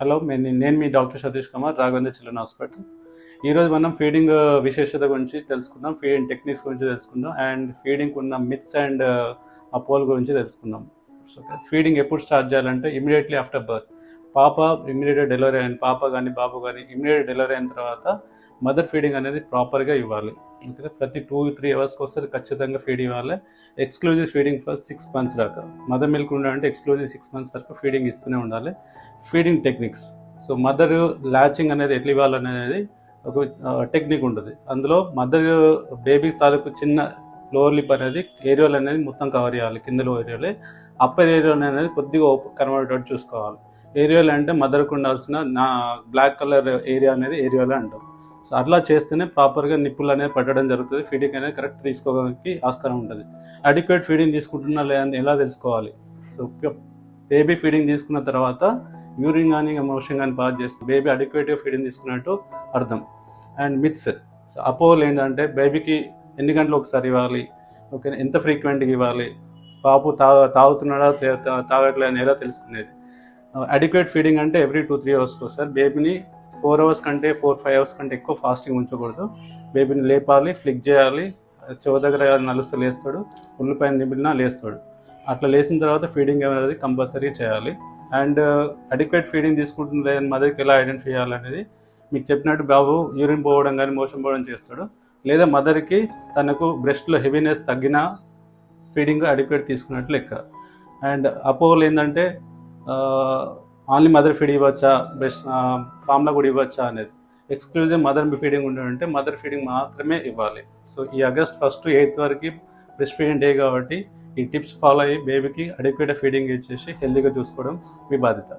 Hello, నేను మీ doctor Satish Kumar, Raghavendra children hospital. ఈరోజు మనం ఫీడింగ్ విశేషత గురించి తెలుసుకుందాం, ఫీడింగ్ టెక్నిక్స్ గురించి తెలుసుకుందాం, అండ్ ఫీడింగ్ ఉన్న మిత్స్ అండ్ అపోల్ గురించి తెలుసుకుందాం. ఫీడింగ్ ఎప్పుడు స్టార్ట్ చేయాలంటే ఇమీడియట్లీ ఆఫ్టర్ బర్త్. పాప ఇమీడియట్ డెలివరీ అయిన పాప కానీ బాబు కానీ ఇమీడియట్ డెలివరీ అయిన తర్వాత మదర్ ఫీడింగ్ అనేది ప్రాపర్గా ఇవ్వాలి. ఓకే, ప్రతి 2-3 అవర్స్కి వస్తే ఖచ్చితంగా ఫీడ్ ఇవ్వాలి. ఎక్స్క్లూజివ్ ఫీడింగ్ ఫర్ 6 months దాకా. మదర్ మిల్క్ ఉండాలంటే ఎక్స్క్లూజివ్ 6 months వరకు ఫీడింగ్ ఇస్తూనే ఉండాలి. Feeding techniques, so mother latching అనేది ఎట్లా ఇవ్వాలనేది ఒక టెక్నిక్ ఉంటుంది. అందులో మదర్ బేబీ తాలూకు చిన్న లోవర్ లిప్ అనేది ఏరియాలు అనేది మొత్తం కవర్ చేయాలి. కింద లో ఏరియాలే, అప్పర్ ఏరియాలు అనేది కొద్దిగా కన్వర్ట్ చూసుకోవాలి. ఏరియాలు అంటే మదర్కు ఉండాల్సిన బ్లాక్ కలర్ ఏరియా అనేది ఏరియాలో అంటాం. సో అట్లా చేస్తేనే ప్రాపర్గా నిప్పులు అనేది పట్టడం జరుగుతుంది. ఫీడింగ్ అనేది కరెక్ట్ తీసుకోవడానికి ఆస్కారం ఉంటుంది. అడిక్వేట్ ఫీడింగ్ తీసుకుంటున్నా లేదని ఎలా తెలుసుకోవాలి? సో బేబీ ఫీడింగ్ తీసుకున్న తర్వాత యూరిన్ కానీ మోషన్ కానీ పాస్ చేస్తే బేబీ అడిక్వేట్గా ఫీడింగ్ తీసుకున్నట్టు అర్థం. అండ్ మిత్స్, సో అపోల్ ఏంటంటే బేబీకి ఎన్ని గంటలు ఒకసారి ఇవ్వాలి, ఓకే, ఎంత ఫ్రీక్వెంట్గా ఇవ్వాలి, పాపు తాగుతున్నాడా తాగట్లే అని ఎలా తెలుసుకునేది. అడిక్వేట్ ఫీడింగ్ అంటే ఎవ్రీ 2-3 అవర్స్కి ఒకసారి. బేబీని 4 hours కంటే 4-5 hours కంటే ఎక్కువ ఫాస్టింగ్ ఉంచకూడదు. బేబీని లేపాలి, ఫ్లిక్ చేయాలి, చెవు దగ్గర నలుస్తే లేస్తాడు, ఉల్లిపాయన నింపినా లేస్తాడు. అట్లా లేచిన తర్వాత ఫీడింగ్ అనేది కంపల్సరీ చేయాలి. అండ్ అడిక్వేట్ ఫీడింగ్ తీసుకుంటుంది లేదని మదర్కి ఎలా ఐడెంటిఫై చేయాలనేది మీకు చెప్పినట్టు, బాబు యూరిన్ పోవడం కానీ మోషన్ పోవడం చేస్తాడు, లేదా మదర్కి తనకు బ్రెస్ట్లో హెవీనెస్ తగ్గిన ఫీడింగ్ అడిక్వేట్ తీసుకున్నట్టు లెక్క. అండ్ అపోల్ ఏంటంటే ఓన్లీ మదర్ ఫీడ్ ఇవ్వచ్చా, బ్రెస్ట్ ఫామ్లో కూడా ఇవ్వచ్చా అనేది. ఎక్స్క్లూజివ్ మదర్ ఫీడింగ్ ఉండాలంటే మదర్ ఫీడింగ్ మాత్రమే ఇవ్వాలి. సో ఈ August 1st to 8th వరకు బ్రెస్ట్ ఫీడింగ్ డే కాబట్టి ఈ టిప్స్ ఫాలో అయ్యి బేబీకి అడిక్వేట్ ఫీడింగ్ ఇచ్చేసి హెల్తీగా చూసుకోవడం మీ బాధ్యత.